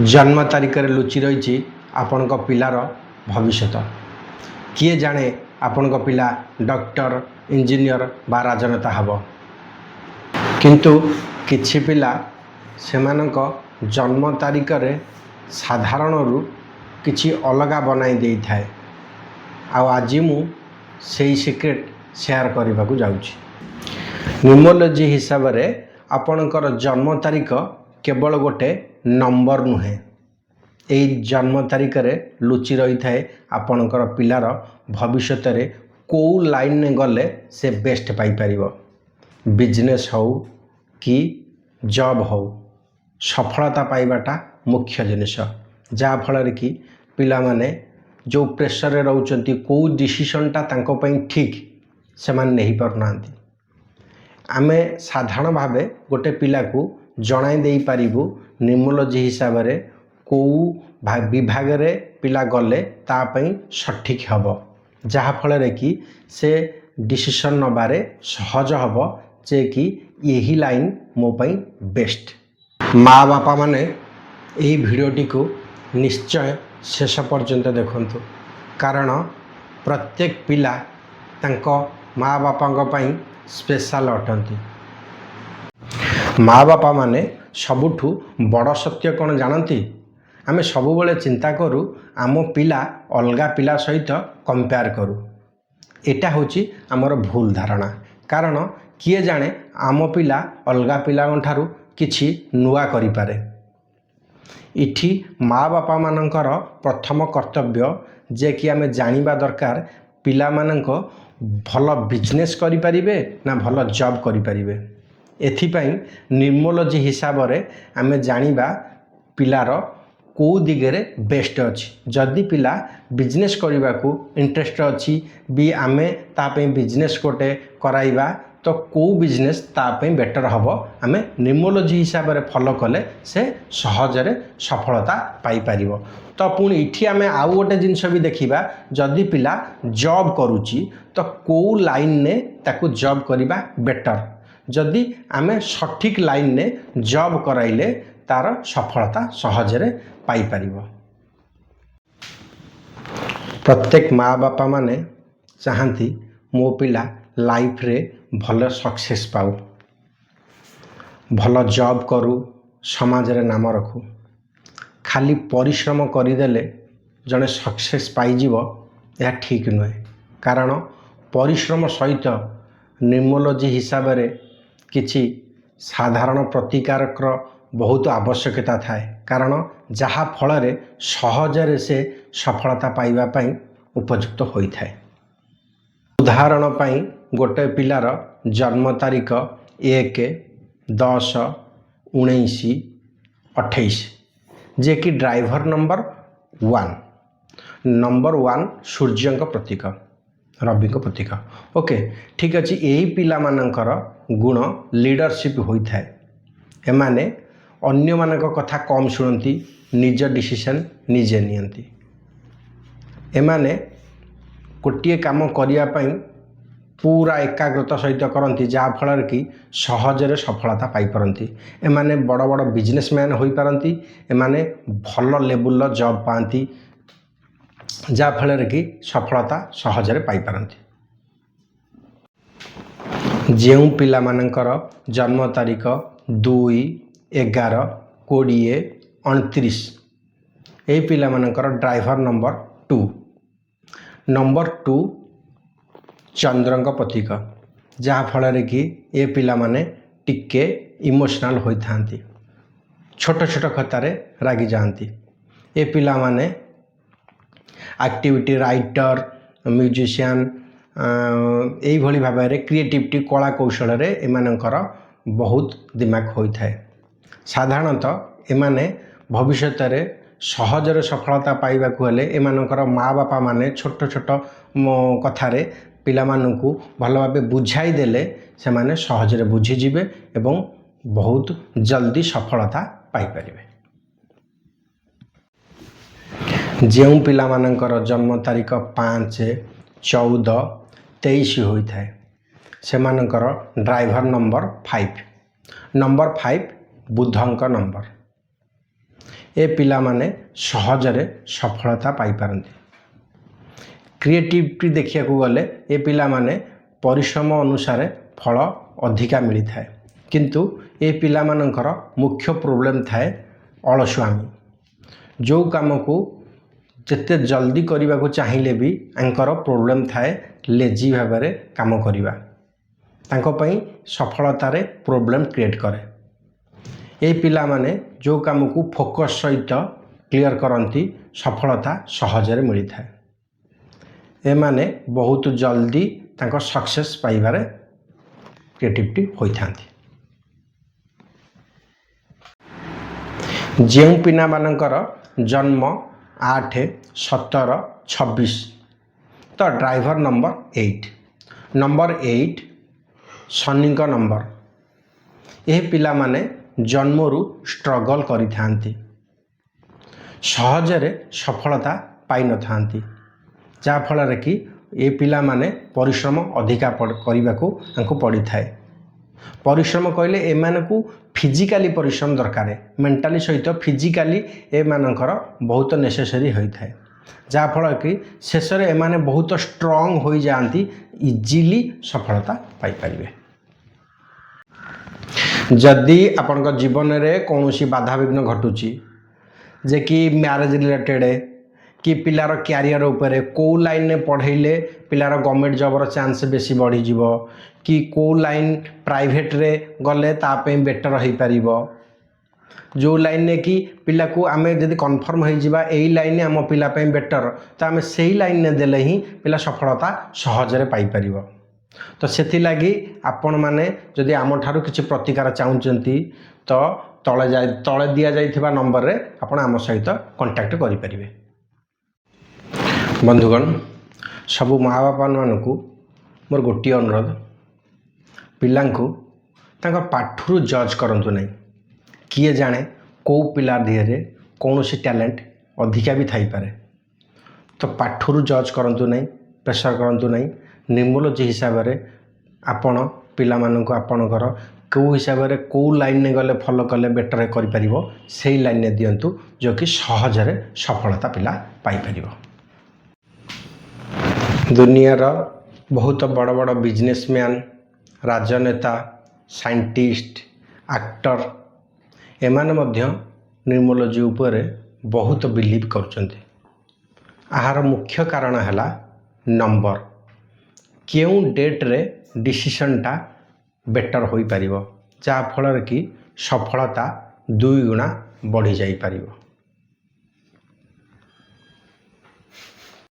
जन्म तारिख रे लुचि रही आपण पिलार भविष्य। किए जाने आपण पिला डॉक्टर इंजीनियर बा राजनेता हब, किंतु किछि पिला सेमानक जन्म तारिख रे साधारण रु किछि अलगा बनाई दे थाए। आज मु सेही सिक्रेट शेयर करने को जाउछि। न्यूमरोलॉजी हिसाब रे आपणकर जन्म तारिख केवल गोटे नंबर नुहे, यही जन्म तारिख रे लुचि रही थाए आपणकर पिलार भविष्य रे कौ लाइन ने गले से बेस्ट पाई परिबो। बिजनेस हो कि जॉब हो, सफलता पाइबाटा मुख्य जिनिस। जहाँ फल कि पिला माने जो प्रेशर रे रहउचंती कौ डिसीजनटा तांको पई ठीक से मान नहीं पारनांती। आमे साधारण भावे गोटे पिला को जणाई दे पारिबु न्यूमरोलॉजी हिसाब रे कौ विभाग रे पिला गले ता पई सठिक हबो, जहाँ फल रे कि से डिसीजन नबारे सहज हबो जे कि यही लाइन मो पई बेस्ट। माँ बापा माने यही भिडियोटी को निश्चय शेष पर्यंत देखंतु, कारण प्रत्येक पिला तांको माँ बापा पई स्पेशल अटंती। माँ बापा माने सबुठु बड़ सत्य कौन जानती? आमे सबुबले चिंता करू आम पिला अलगा पिला सहित कंपेयर करू। एटा होची आमर भूल धारणा, कारण किए जाने आम पिला अलगा पिला ठारू किछि नुआ करि पारे। इठी माँ बापा मानकर प्रथम कर्तव्य जे कि आमे जानिबा दरकार पिला माननको भल बिजनेस करि परिबे ना भल जॉब करि परिबे। एथिपाई न्यूमरोलॉजी हिसाब रे आमे जानिबा पिलार कौ दिगरे बेस्ट अछि। जदि पिला बिजनेस करने को इंटरेस्ट अच्छी भी आमे तापे बिजनेस गोटे कराइबा तो कौ बिजनेस तापे बेटर हम आमे न्यूमरोलॉजी हिसाब रे फॉलो कले से सहजरे सफलता पाई परिबो। तो पुणी इठी आमे आउ गोटे जिनस भी देखिबा, जदि पिला जॉब करूची तो कौ लाइन ने ताकू जॉब करिबा बेटर। जदि आमे सठिक लाइन ने जॉब कराइले तार सफलता सहजरे पाई परिबो। प्रत्येक माँ बापा माने चाहती मो पिला लाइफ रे भल सक्सेस पाऊ, भल जॉब करू, समाज रे नाम रखू। खाली परिश्रम करदेले जड़े सक्सेस पाइजिवो यह ठीक नुहे, कारण परिश्रम सहित न्यूमरोलॉजी हिसाब रे किछि साधारण प्रतिकारक बहुत आवश्यकता थाए, कारण जहाँ फल रे सहजरे से सफलता पाइबा पई उपयुक्त होई थाए। उदाहरण पई गोटे पिलार जन्म तारिख 1-10-19-28 जे कि ड्राइवर नंबर 1 सूर्य प्रतीक, रवि प्रतीक। ओके ठीक अच्छे। यही पिला मानकर गुण लीडरशिप होता है। एमाने अन्य मानक कथा कम शुणती, निज डिसीजन निजे नियंती। एमाने गोटे काम करने पूरा एकाग्रता सहित करती, जहाँ फल कि सहजरे सफलता पाई पारती। एमाने बड़ बड़ बिजनेसमैन हो पारती, एमाने भल लेवल जॉब पाती, जहाँ फल कि सफलता सहजरे पाई पारती। जेउ पिला मानकर जन्म तारिख 2-11-20-29 यही पिला मानकर ड्राइवर नंबर 2 चंद्रंक प्रतीक, जहाँ फल कि ये पिला माने टिके इमोशनल होई थांती, छोट छोट कथारे रागी जाती। ये पिला माने एक्टिविटी राइटर, म्यूजिशियन यही भली भाव में क्रिएटिविटी कला कौशल रे एमानकर बहुत दिमाग होता है। साधारणतः एमाने भविष्य रे सहजरे सफलता पाइबा को हेले एमानकर माँ बापा माने छोट छोट कथारे पिला माननकु भल भावे बुझाई देले से माने सहजरे बुझीजिबे एवं बहुत जल्दी सफलता पाई परिबे। जेउ पिला मानकर जन्म तारिख 5-14-23 होता है से मानकर ड्राइवर नंबर 5 बुधंक नंबर। ए पिला माने सहजरे सफलता पाई पारंती। क्रिएटिविटी देखिया को गले ए पिला माने परिश्रम अनुसार फल अधिका मिली थाए, किंतु ए पिला मानकर मुख्य प्रोब्लेम थाए अलसुआमी। जो काम को जिते जल्दी करने को चाहिए भी आंकर प्रोब्लेम थाए लेजी भाव में काम करवा, तांकों सफलतार प्रोब्लेम क्रिएट करे। ये पिला माने जो काम को फोकस सहित क्लियर करती सफलता सहजरे मिली थाए। ए माने बहुत जल्दी तांको सक्सेस पाइबारे क्रिएटिविटी होई थांती। जो पिना मानकर जन्म 8, 17, 26 तो ड्राइवर नंबर 8 शनि का नंबर। यह पिला माने जन्मरू स्ट्रगल करी थांती, सहजरे सफलता पाई न थांती, जा फल कि ये पिला माने परिश्रम अधिका करने को पड़ी थाए। परिश्रम कहले ए मानकु फिजिकली परिश्रम दरकार, मेंटाली सहित फिजिकली ए मानकर बहुत नेसेसरी होता है, जहाँ फल कि शेष में एमाने बहुत स्ट्रॉन्ग हो जाती, इजीली सफलता पाई पारिबे। जदि आपण जीवन में कौन सी बाधा विघ्न घटुची, जे कि मैरिज रिलेटेड कि पिलार क्यारियर उपरे को लाइन में पढ़ेले पिलार गवर्नमेंट जॉबर चांस बेसी बढ़ी जीवो, कि को लाइन प्राइवेट रे गले तापे बेटर हो पारिबो, जो लाइन ने कि पिला को आमे जदि कन्फर्म हो जावा एई लाइन आम पिला पे बेटर, तो आमे सेही लाइन ने देले ही पिला सफलता सहजरे पाई परिबो। तो सेथि लागी आपण माने जदि आम ठारू किछि प्रतिकार चाहुचंती तो तळे दिया जाइथिबा नंबर रे आपण आम सहित कांटेक्ट करि परिबे। बंधुगण, सबु माँ बापा मानकु मोर गोटी अनुरोध, पिलांकु तांका पाठरू जज करंतु नहीं। किए जाने को पिला दिहरे कौन सी टैलेंट अधिका भी थाई पारे, तो पाठरू जज करंतु नहीं, प्रेशर करंतु नहीं। निम्नोलॉजी हिसाब से आपण पिला मानकु आपणकर को हिसाब से को लाइन ने गले फॉलो कले बेटर करि परिबो, सेही लाइन ने दियंतु जो कि सहजरे सफलता पिला पाई परिबो। दुनियार बहुत बड़ बड़ बिजनेसमैन, राजनेता, साइंटिस्ट, एक्टर एमाने मध्य न्यूमरोलॉजी उपरे बहुत बिलीव करछन्ति। आहार मुख्य कारण हैला नंबर, केउ डेट रे डिसीजनटा बेटर होई परिबो, जा फल कि सफलता 2 गुणा बढ़ी जाई परिबो।